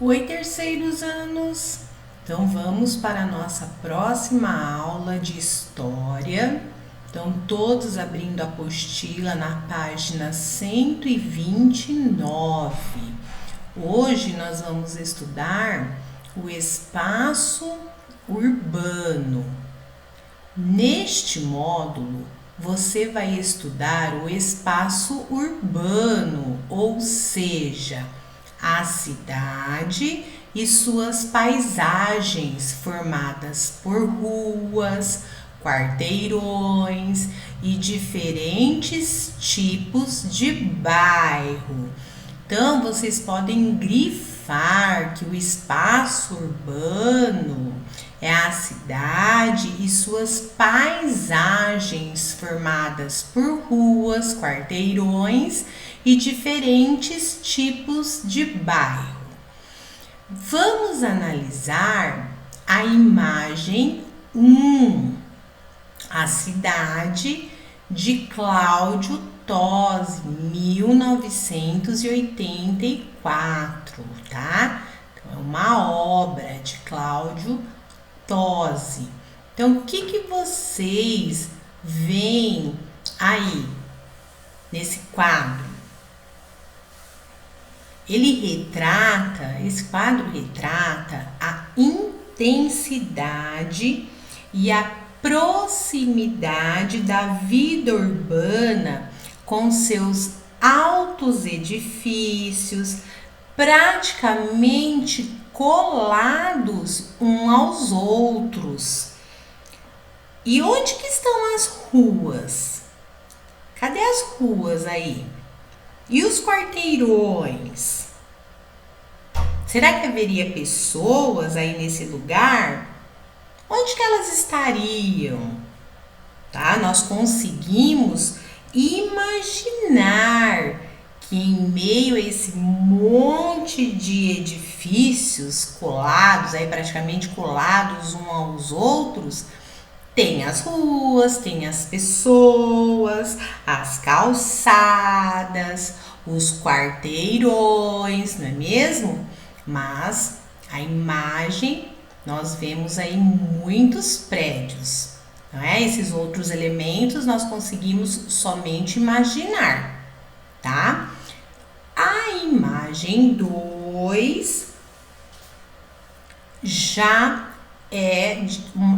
Oi, terceiros anos! Então, vamos para a nossa próxima aula de História. Então, todos abrindo a apostila na página 129. Hoje nós vamos estudar o espaço urbano. Neste módulo, você vai estudar o espaço urbano, ou seja, a cidade e suas paisagens formadas por ruas, quarteirões e diferentes tipos de bairro. Então, vocês podem grifar que o espaço urbano é a cidade e suas paisagens formadas por ruas, quarteirões e diferentes tipos de bairro. Vamos analisar a imagem 1, a cidade de Cláudio Tosi, 1984, tá? Então, é uma obra de Cláudio Tosi. Então, o que vocês veem aí nesse quadro? Esse quadro retrata a intensidade e a proximidade da vida urbana com seus altos edifícios, praticamente colados uns aos outros. E onde que estão as ruas? Cadê as ruas aí? E os quarteirões? Será que haveria pessoas aí nesse lugar? Onde que elas estariam? Tá? Nós conseguimos imaginar que em meio a esse monte de edifícios colados, aí praticamente colados uns aos outros, tem as ruas, tem as pessoas, as calçadas, os quarteirões, não é mesmo? Mas a imagem, nós vemos aí muitos prédios, não é? Esses outros elementos nós conseguimos somente imaginar, tá? A imagem 2 já é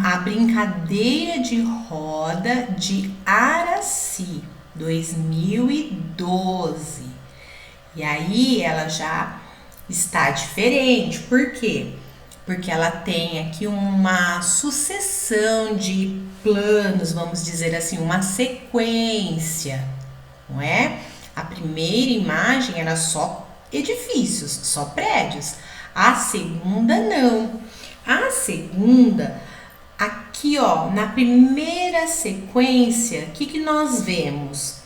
a brincadeira de roda de Araci, 2012. E aí ela já está diferente. Por quê? Porque ela tem aqui uma sucessão de planos, vamos dizer assim, uma sequência, não é? A primeira imagem era só edifícios, só prédios. A segunda não. A segunda, aqui ó, na primeira sequência, o que nós vemos?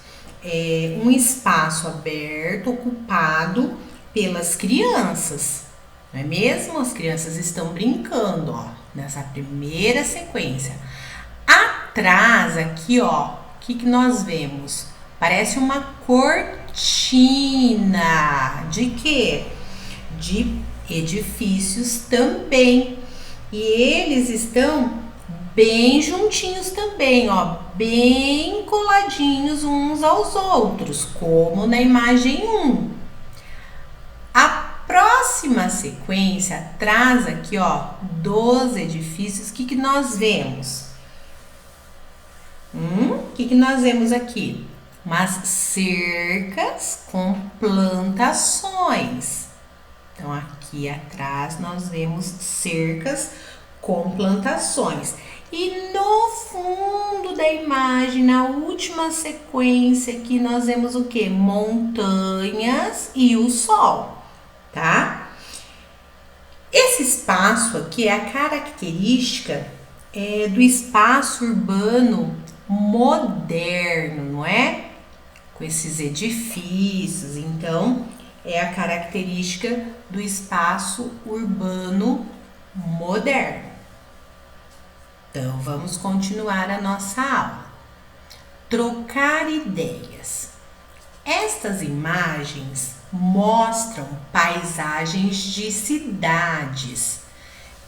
Um espaço aberto, ocupado pelas crianças, não é mesmo? As crianças estão brincando, ó, nessa primeira sequência. Atrás, aqui ó, o que nós vemos? Parece uma cortina. De quê? De edifícios também. E eles estão bem juntinhos também, ó, bem coladinhos uns aos outros, como na imagem 1. A próxima sequência traz aqui, ó, dos edifícios. O que nós vemos? O que nós vemos aqui? Umas cercas com plantações. Então, aqui atrás nós vemos cercas com plantações. E no fundo da imagem, na última sequência aqui, nós vemos o que? Montanhas e o sol, tá? Esse espaço aqui é a característica do espaço urbano moderno, não é? Com esses edifícios, então é a característica do espaço urbano moderno. Então, vamos continuar a nossa aula. Trocar ideias. Estas imagens mostram paisagens de cidades.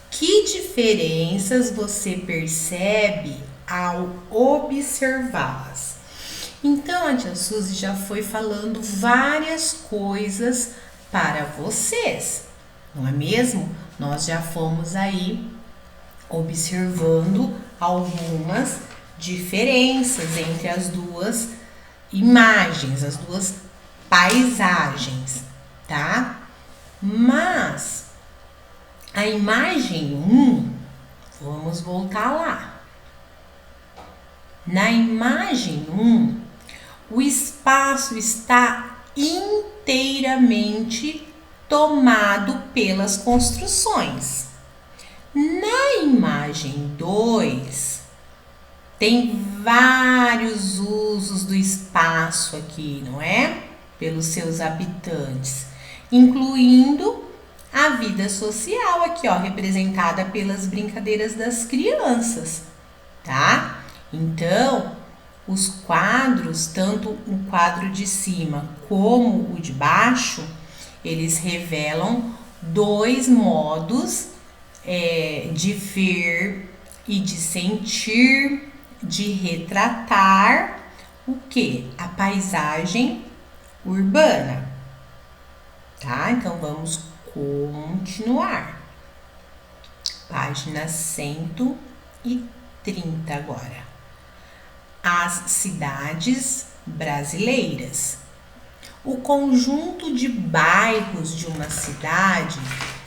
Que diferenças você percebe ao observá-las? Então, a tia Suzy já foi falando várias coisas para vocês, não é mesmo? Nós já fomos aí observando algumas diferenças entre as duas imagens, as duas paisagens, tá? Mas a imagem 1, vamos voltar lá. Na imagem 1, o espaço está inteiramente tomado pelas construções. Na imagem 2, tem vários usos do espaço aqui, não é? Pelos seus habitantes, incluindo a vida social aqui, ó, representada pelas brincadeiras das crianças, tá? Então, os quadros, tanto o quadro de cima como o de baixo, eles revelam dois modos de ver e de sentir, de retratar o que? A paisagem urbana, tá? Então, vamos continuar. Página 130 agora. As cidades brasileiras. O conjunto de bairros de uma cidade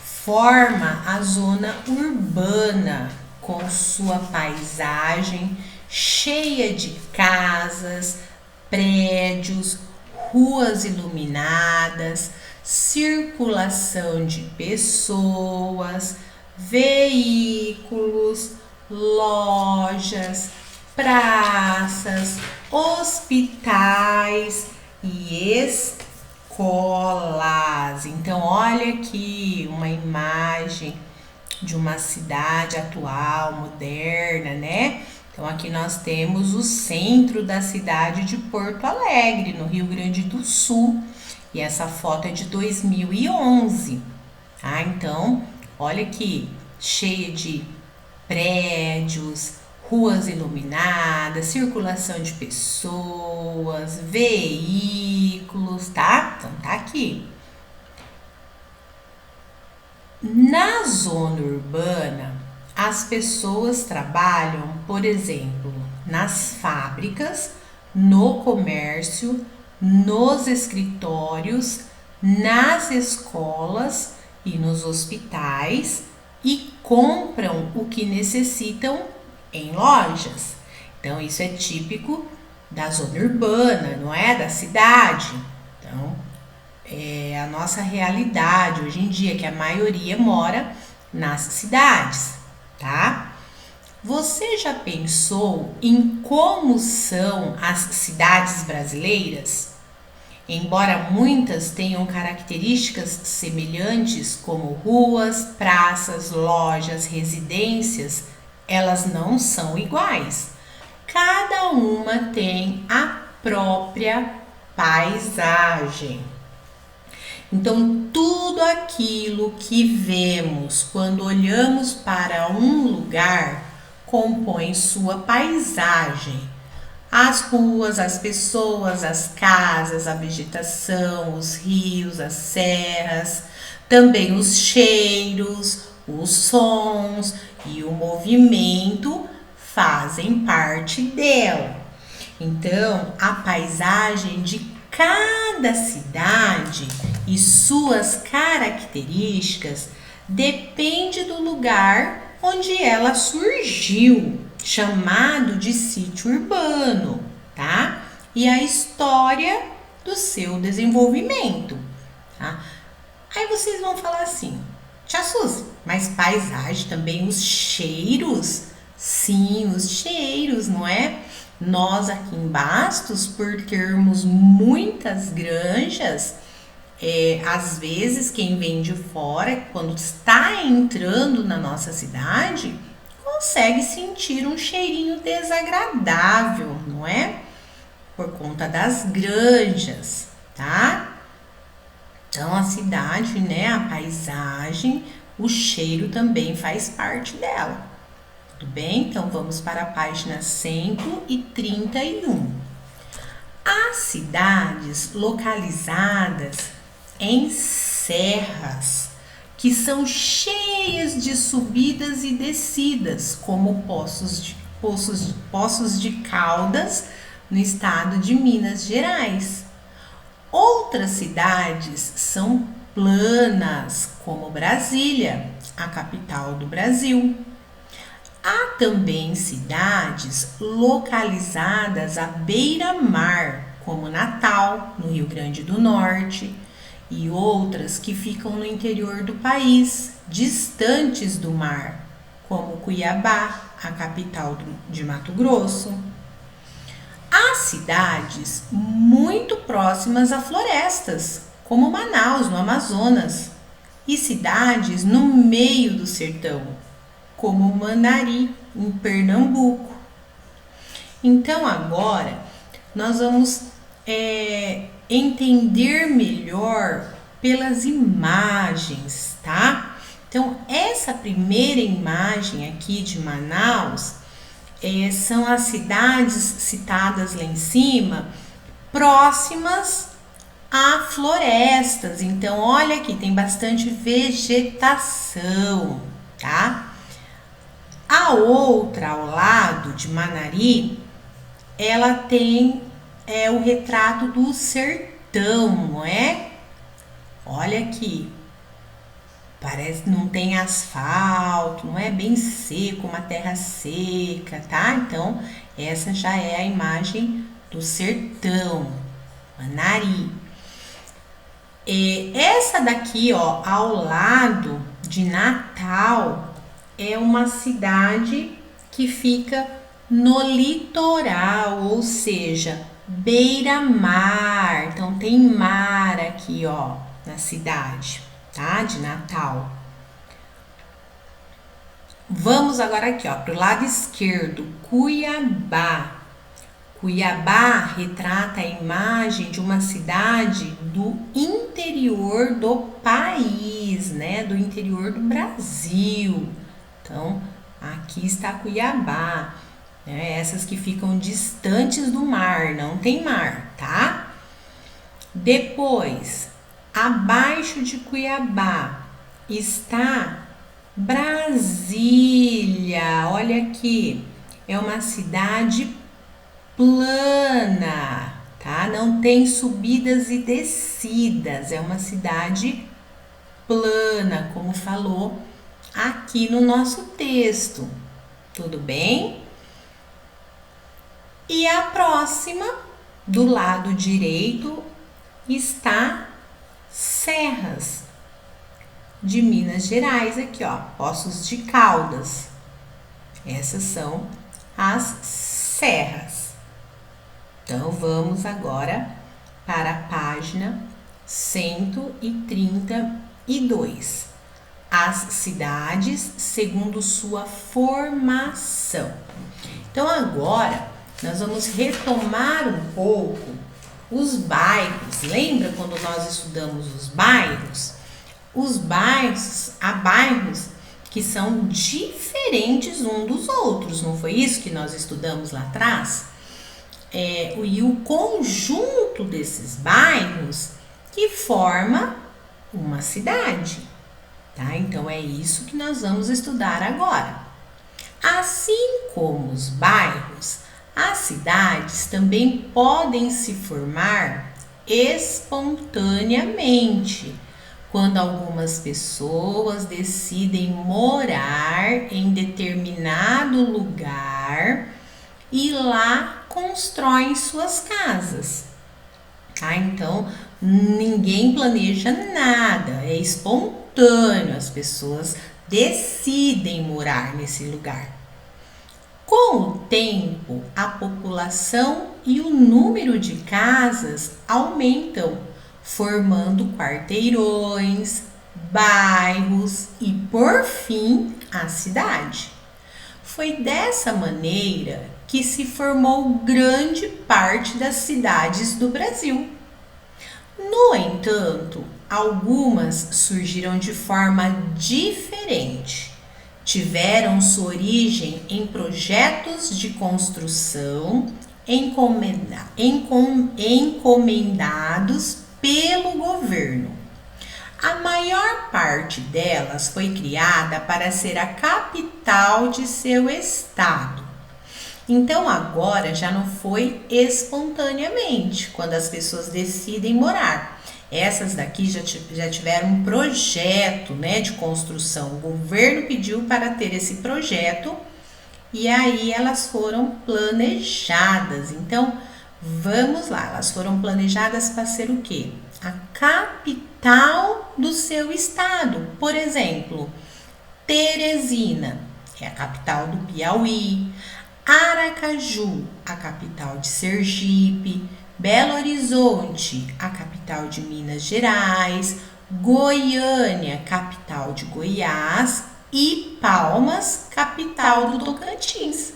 forma a zona urbana, com sua paisagem cheia de casas, prédios, ruas iluminadas, circulação de pessoas, veículos, lojas, praças, hospitais e escolas. Então, olha aqui uma imagem de uma cidade atual, moderna, né? Então, aqui nós temos o centro da cidade de Porto Alegre, no Rio Grande do Sul. E essa foto é de 2011, tá? Então, olha aqui, cheia de prédios, ruas iluminadas, circulação de pessoas, veículos, tá? Então, tá aqui. Na zona urbana, as pessoas trabalham, por exemplo, nas fábricas, no comércio, nos escritórios, nas escolas e nos hospitais e compram o que necessitam em lojas. Então, isso é típico da zona urbana, não é? Da cidade. Então, é a nossa realidade hoje em dia, que a maioria mora nas cidades, tá? Você já pensou em como são as cidades brasileiras? Embora muitas tenham características semelhantes, como ruas, praças, lojas, residências, elas não são iguais. Cada uma tem a própria paisagem. Então, tudo aquilo que vemos quando olhamos para um lugar compõe sua paisagem. As ruas, as pessoas, as casas, a vegetação, os rios, as serras, também os cheiros, os sons e o movimento fazem parte dela. Então, a paisagem de cada cidade e suas características depende do lugar onde ela surgiu, chamado de sítio urbano, tá? E a história do seu desenvolvimento, tá? Aí vocês vão falar assim, tia Suzy, mas paisagem também, os cheiros? Sim, os cheiros, não é? Nós aqui em Bastos, por termos muitas granjas, às vezes quem vem de fora, quando está entrando na nossa cidade, consegue sentir um cheirinho desagradável, não é? Por conta das granjas, tá? Então, a cidade, né, a paisagem, o cheiro também faz parte dela. Tudo bem? Então, vamos para a página 131. As cidades localizadas em serras, que são cheias de subidas e descidas, como Poços de Caldas, no estado de Minas Gerais. Outras cidades são planas, como Brasília, a capital do Brasil. Há também cidades localizadas à beira-mar, como Natal, no Rio Grande do Norte, e outras que ficam no interior do país, distantes do mar, como Cuiabá, a capital de Mato Grosso. Há cidades muito próximas a florestas, como Manaus, no Amazonas, e cidades no meio do sertão, como Manari, em Pernambuco. Então, agora, nós vamos entender melhor pelas imagens, tá? Então, essa primeira imagem aqui de Manaus são as cidades citadas lá em cima, próximas a florestas. Então, olha aqui, tem bastante vegetação, tá? A outra, ao lado de Manari, ela tem o retrato do sertão, não é? Olha aqui, parece que não tem asfalto, não é bem seco, uma terra seca, tá? Então, essa já é a imagem do sertão, Manari. Essa daqui, ó, ao lado de Natal, é uma cidade que fica no litoral, ou seja, beira-mar. Então, tem mar aqui, ó, na cidade, tá? De Natal. Vamos agora aqui, ó, pro lado esquerdo, Cuiabá. Cuiabá retrata a imagem de uma cidade do interior do país, né? Do interior do Brasil. Então, aqui está Cuiabá, né? Essas que ficam distantes do mar, não tem mar, tá? Depois, abaixo de Cuiabá está Brasília. Olha aqui, é uma cidade plana, tá? Não tem subidas e descidas, é uma cidade plana, como falou aqui no nosso texto, tudo bem? E a próxima, do lado direito, está Serras de Minas Gerais, aqui ó, Poços de Caldas. Essas são as serras. Então, vamos agora para a página 132. As cidades segundo sua formação. Então, agora nós vamos retomar um pouco os bairros. Lembra quando nós estudamos os bairros? Os bairros, há bairros que são diferentes um dos outros, não foi isso que nós estudamos lá atrás? E o conjunto desses bairros que forma uma cidade, tá? Então, é isso que nós vamos estudar agora. Assim como os bairros, as cidades também podem se formar espontaneamente, quando algumas pessoas decidem morar em determinado lugar e lá constroem suas casas, tá? Então, ninguém planeja nada, é espontâneo, as pessoas decidem morar nesse lugar. Com o tempo, a população e o número de casas aumentam, formando quarteirões, bairros e, por fim, a cidade. Foi dessa maneira que se formou grande parte das cidades do Brasil. No entanto, algumas surgiram de forma diferente. Tiveram sua origem em projetos de construção encomendados pelo governo. A maior parte delas foi criada para ser a capital de seu estado. Então agora já não foi espontaneamente, quando as pessoas decidem morar. Essas daqui já tiveram um projeto, né, de construção. O governo pediu para ter esse projeto e aí elas foram planejadas. Então, vamos lá, elas foram planejadas para ser o quê? A capital do seu estado. Por exemplo, Teresina é a capital do Piauí. Aracaju, a capital de Sergipe. Belo Horizonte, a capital de Minas Gerais. Goiânia, capital de Goiás. E Palmas, capital do Tocantins.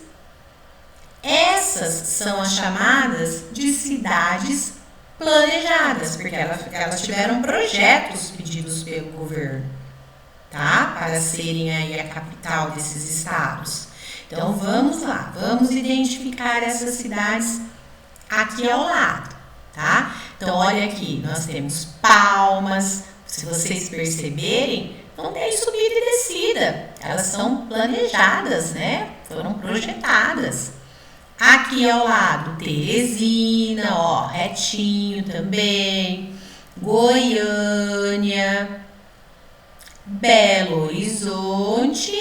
Essas são as chamadas de cidades planejadas, porque elas tiveram projetos pedidos pelo governo, tá? Para serem aí a capital desses estados. Então vamos lá, vamos identificar essas cidades aqui ao lado, tá? Então olha aqui, nós temos Palmas, se vocês perceberem, não tem subida e descida, elas são planejadas, né? Foram projetadas. Aqui ao lado, Teresina, ó, retinho também, Goiânia, Belo Horizonte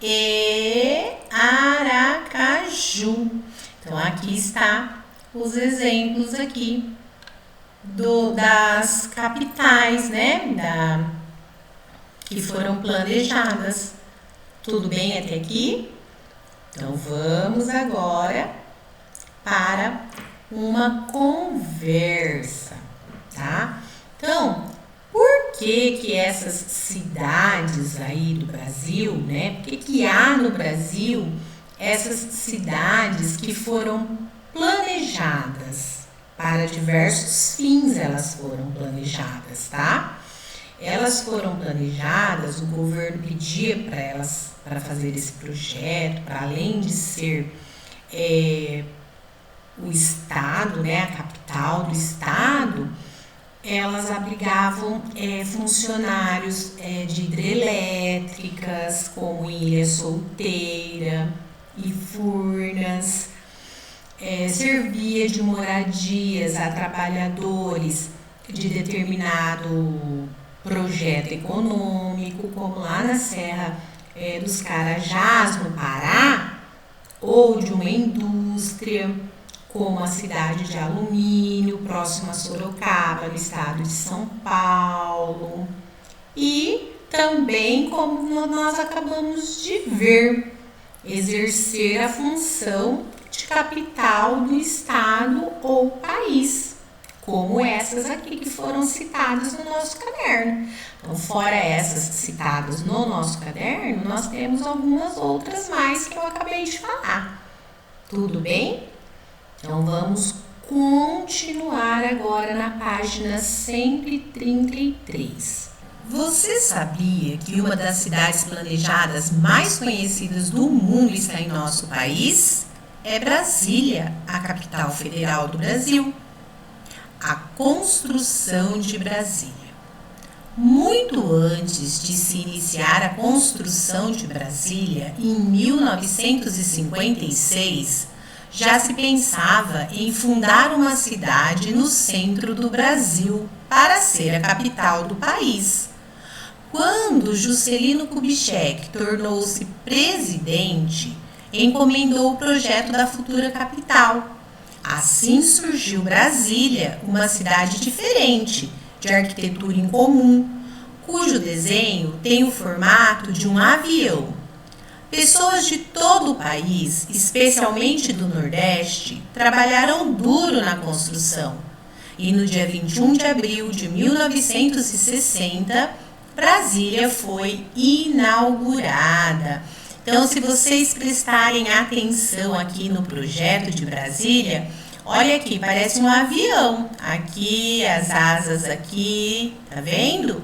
e Aracaju. Então aqui está os exemplos aqui das capitais, né, que foram planejadas. Tudo bem até aqui? Então vamos agora para uma conversa, tá? Então, por que essas cidades aí do Brasil, né? Por que há no Brasil essas cidades que foram planejadas para diversos fins? Elas foram planejadas, tá? Elas foram planejadas, o governo pedia para elas para fazer esse projeto, para além de ser o estado, né, a capital do estado, elas abrigavam funcionários de hidrelétricas, como Ilha Solteira e Furnas, servia de moradias a trabalhadores de determinado projeto econômico, como lá na Serra dos Carajás, no Pará, ou de uma indústria, como a cidade de Alumínio, próxima a Sorocaba, no estado de São Paulo. E também, como nós acabamos de ver, exercer a função de capital do estado ou país, como essas aqui que foram citadas no nosso caderno. Então, fora essas citadas no nosso caderno, nós temos algumas outras mais que eu acabei de falar. Tudo bem? Então, vamos continuar agora na página 133. Você sabia que uma das cidades planejadas mais conhecidas do mundo está em nosso país? É Brasília, a capital federal do Brasil. A construção de Brasília. Muito antes de se iniciar a construção de Brasília, em 1956, já se pensava em fundar uma cidade no centro do Brasil para ser a capital do país. Quando Juscelino Kubitschek tornou-se presidente, encomendou o projeto da futura capital. Assim surgiu Brasília, uma cidade diferente, de arquitetura incomum, cujo desenho tem o formato de um avião. Pessoas de todo o país, especialmente do Nordeste, trabalharam duro na construção. E no dia 21 de abril de 1960, Brasília foi inaugurada. Então, se vocês prestarem atenção aqui no projeto de Brasília, Olha aqui, parece um avião. Aqui, as asas aqui, tá vendo?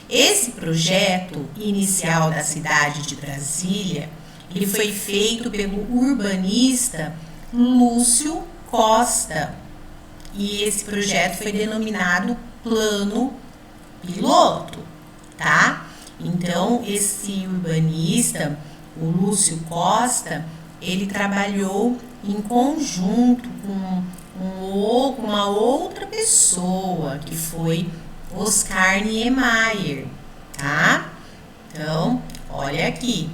Esse projeto inicial da cidade de Brasília, ele foi feito pelo urbanista Lúcio Costa. E esse projeto foi denominado Plano Piloto, tá? Então, esse urbanista, o Lúcio Costa, ele trabalhou em conjunto com uma outra pessoa, que foi Oscar Niemeyer, tá? Então, olha aqui.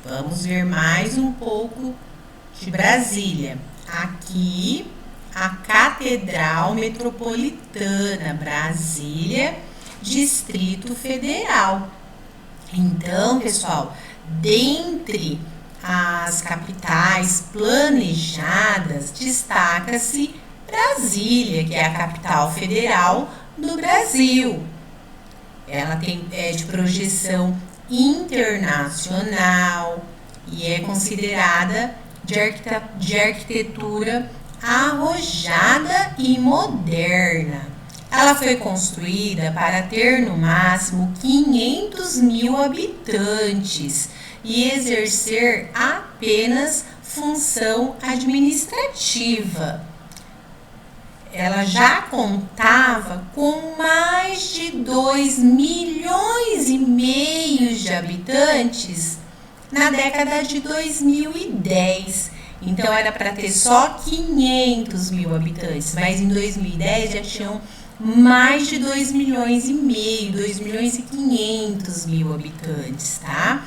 Vamos ver mais um pouco de Brasília. Aqui, a Catedral Metropolitana, Brasília, Distrito Federal. Então, pessoal, dentre as capitais planejadas, destaca-se Brasília, que é a capital federal do Brasil. Ela é de projeção internacional e é considerada de arquitetura arrojada e moderna. Ela foi construída para ter no máximo 500 mil habitantes e exercer apenas função administrativa. Ela já contava com mais de 2,5 milhões de habitantes na década de 2010. Então, era para ter só 500 mil habitantes, mas em 2010 já tinham mais de 2,5 milhões, 2,5 milhões habitantes, tá?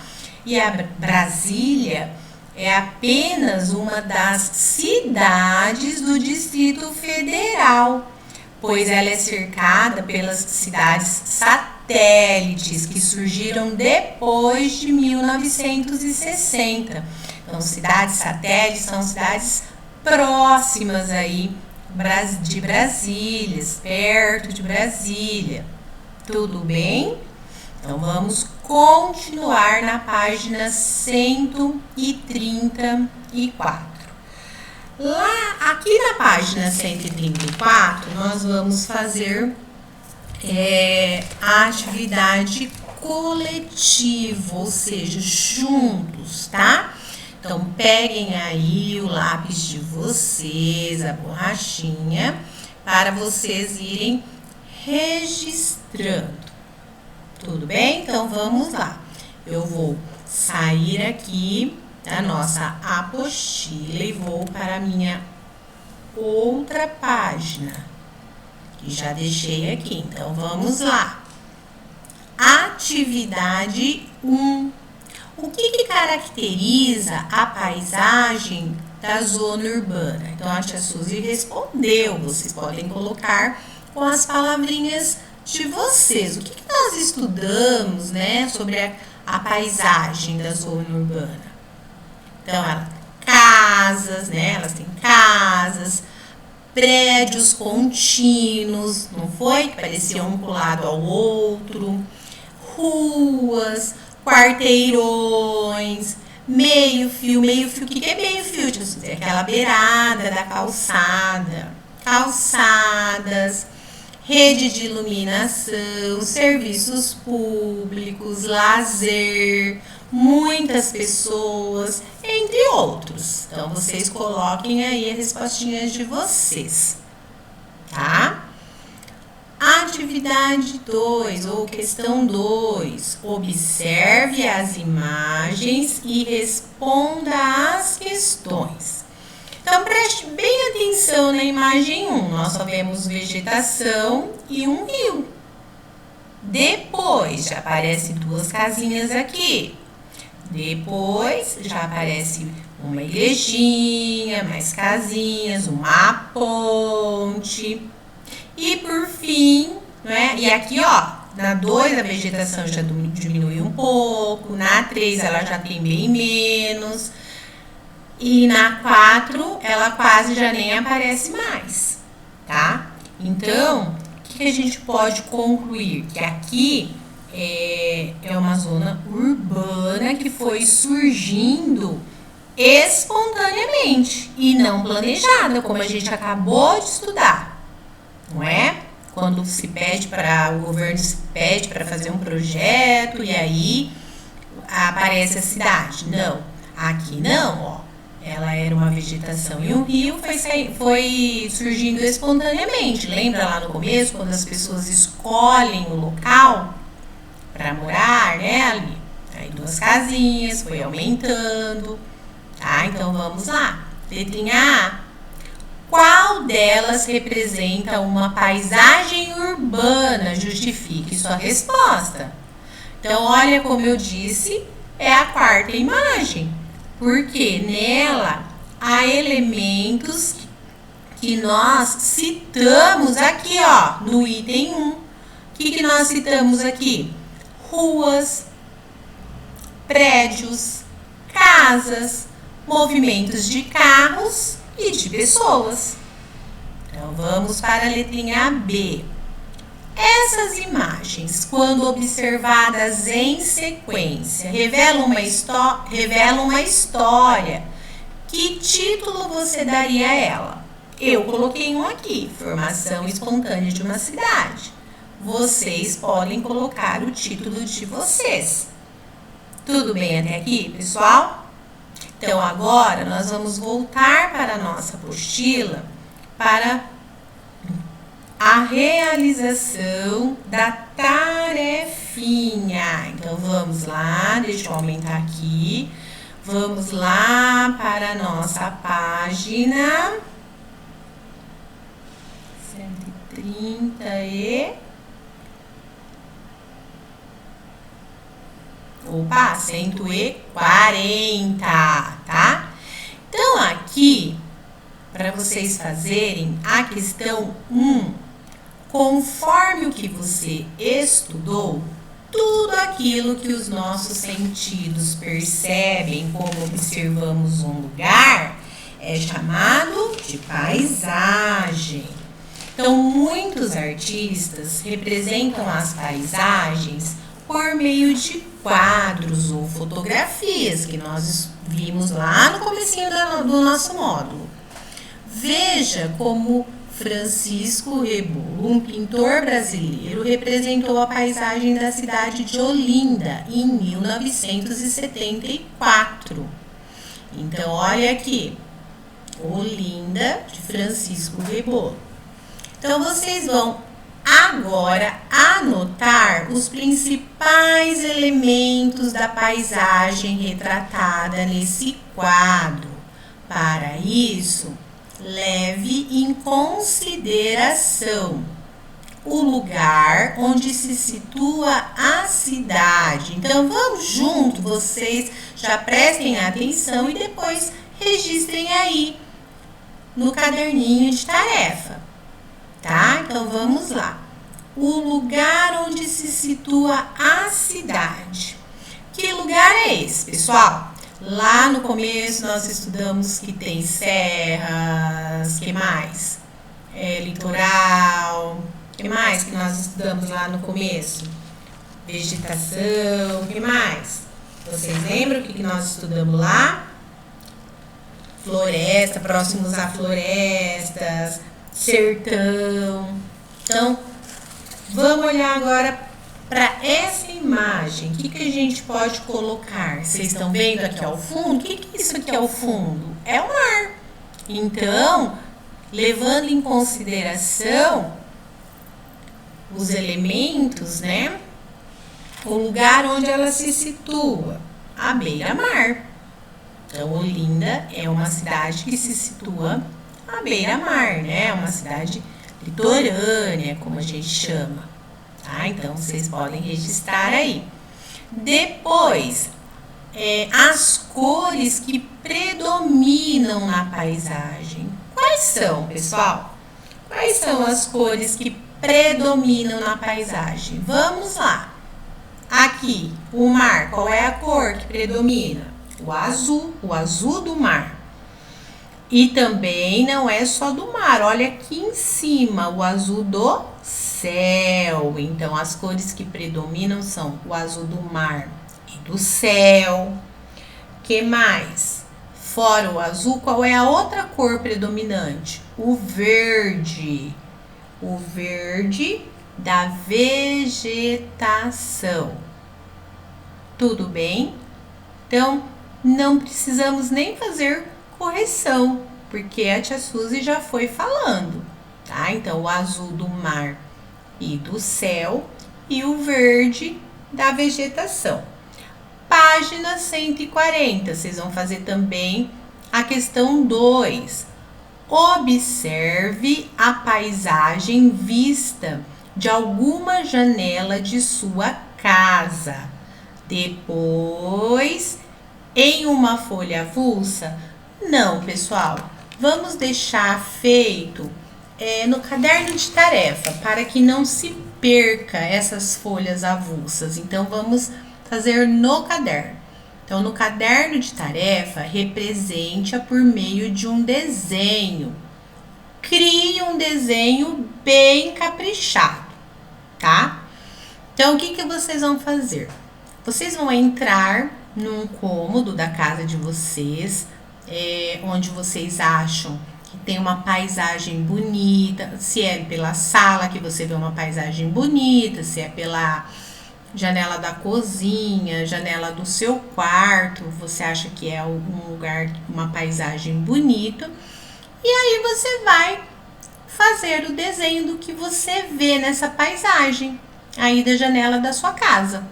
E a Brasília é apenas uma das cidades do Distrito Federal, pois ela é cercada pelas cidades satélites que surgiram depois de 1960. Então, cidades satélites são cidades próximas aí de Brasília, perto de Brasília. Tudo bem? Então, vamos continuar na página 134. Aqui na página 134, nós vamos fazer a atividade coletiva, ou seja, juntos, tá? Então, peguem aí o lápis de vocês, a borrachinha, para vocês irem registrando. Tudo bem? Então, vamos lá. Eu vou sair aqui da nossa apostila e vou para a minha outra página, que já deixei aqui. Então, vamos lá. Atividade 1. O que caracteriza a paisagem da zona urbana? Então, a tia Suzy respondeu. Vocês podem colocar com as palavrinhas de vocês. O que nós estudamos, né, sobre a paisagem da zona urbana? Então, casas, né? Elas têm casas, prédios contínuos, não foi? Que pareciam um colado ao outro, ruas, quarteirões, meio-fio. O que é meio-fio? É aquela beirada da calçada, calçadas, rede de iluminação, serviços públicos, lazer, muitas pessoas, entre outros. Então, vocês coloquem aí as respostinhas de vocês, tá? Atividade 2, ou questão 2. Observe as imagens e responda às questões. Então, preste bem atenção na imagem 1. Nós só vemos vegetação e um rio. Depois, já aparecem 2 casinhas aqui. Depois, já aparece uma igrejinha, mais casinhas, uma ponte. E por fim, né? E aqui, ó, na 2 a vegetação já diminuiu um pouco, na 3 ela já tem bem menos, e na 4 ela quase já nem aparece mais, tá? Então, o que a gente pode concluir? Que aqui é uma zona urbana que foi surgindo espontaneamente e não planejada, como a gente acabou de estudar, não é? Quando se pede para o governo se pede para fazer um projeto e aí aparece a cidade. Não, aqui não, ó. Ela era uma vegetação e o rio foi surgindo espontaneamente. Lembra lá no começo, quando as pessoas escolhem o local para morar, né, ali? Aí 2 casinhas, foi aumentando, tá? Então vamos lá. Letrinha A. Qual delas representa uma paisagem urbana? Justifique sua resposta. Então, olha como eu disse, é a 4ª imagem. Porque nela há elementos que nós citamos aqui, ó, no item 1. O que nós citamos aqui? Ruas, prédios, casas, movimentos de carros e de pessoas. Então, vamos para a letrinha B. Essas imagens, quando observadas em sequência, revelam uma história. Que título você daria a ela? Eu coloquei um aqui, formação espontânea de uma cidade. Vocês podem colocar o título de vocês. Tudo bem até aqui, pessoal? Então, agora nós vamos voltar para a nossa apostila para a realização da tarefinha. Então, vamos lá, deixa eu aumentar aqui. Vamos lá para a nossa página 130 e... Opa, 140, tá? Então, aqui, para vocês fazerem a questão 1, conforme o que você estudou, tudo aquilo que os nossos sentidos percebem como observamos um lugar é chamado de paisagem. Então, muitos artistas representam as paisagens por meio de quadros ou fotografias que nós vimos lá no comecinho do nosso módulo. Veja como Francisco Rebolo, um pintor brasileiro, representou a paisagem da cidade de Olinda em 1974. Então, olha aqui, Olinda, de Francisco Rebolo. Então, vocês vão agora anotar os principais elementos da paisagem retratada nesse quadro. Para isso, leve em consideração o lugar onde se situa a cidade. Então, vamos junto, vocês já prestem atenção e depois registrem aí no caderninho de tarefa, tá? Então, vamos lá. O lugar onde se situa a cidade. Que lugar é esse, pessoal? Lá no começo nós estudamos que tem serras, que mais? Litoral, que mais que nós estudamos lá no começo? Vegetação, que mais? Vocês lembram o que nós estudamos lá? Floresta, próximos a florestas, sertão. Então, vamos olhar agora para essa imagem. O que a gente pode colocar? Vocês estão vendo aqui ao fundo? O que é isso aqui ao fundo? É o mar. Então, levando em consideração os elementos, né? O lugar onde ela se situa, à beira-mar. Então, Olinda é uma cidade que se situa à beira-mar, né? É uma cidade litorânea, como a gente chama. Tá? Então, vocês podem registrar aí. Depois, as cores que predominam na paisagem. Quais são, pessoal? Quais são as cores que predominam na paisagem? Vamos lá. Aqui, o mar, qual é a cor que predomina? O azul do mar. E também não é só do mar, olha aqui em cima, o azul do céu. Então, as cores que predominam são o azul do mar e do céu. Que mais? fora o azul, qual é a outra cor predominante? O verde. O verde da vegetação. Tudo bem? Então, não precisamos nem fazer correção, porque a tia Suzy já foi falando, tá? Então, o azul do mar e do céu e o verde da vegetação. Página 140, vocês vão fazer também a questão 2. Observe a paisagem vista de alguma janela de sua casa. Depois, em uma folha avulsa? Não, pessoal. Vamos deixar feito no caderno de tarefa, para que não se perca essas folhas avulsas. Então, vamos fazer no caderno. Então, no caderno de tarefa, represente-a por meio de um desenho. Crie um desenho bem caprichado, tá? Então, o que vocês vão fazer? Vocês vão entrar num cômodo da casa de vocês, onde vocês acham que tem uma paisagem bonita, se é pela sala que você vê uma paisagem bonita, se é pela janela da cozinha, janela do seu quarto, você acha que é um lugar, uma paisagem bonita, e aí você vai fazer o desenho do que você vê nessa paisagem aí da janela da sua casa,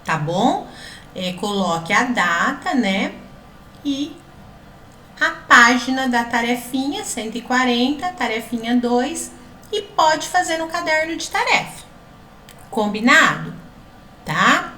tá bom? Coloque a data, né? E a página da tarefinha 140, tarefinha 2, e pode fazer no caderno de tarefa. Combinado? Tá?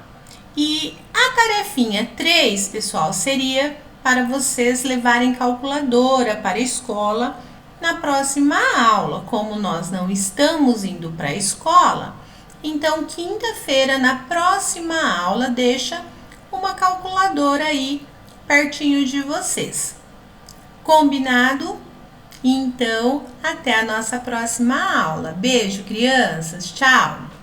E a tarefinha 3, pessoal, seria para vocês levarem calculadora para a escola na próxima aula. Como nós não estamos indo para a escola, então quinta-feira, na próxima aula, deixa uma calculadora aí pertinho de vocês. Combinado? Então, até a nossa próxima aula. Beijo, crianças. Tchau!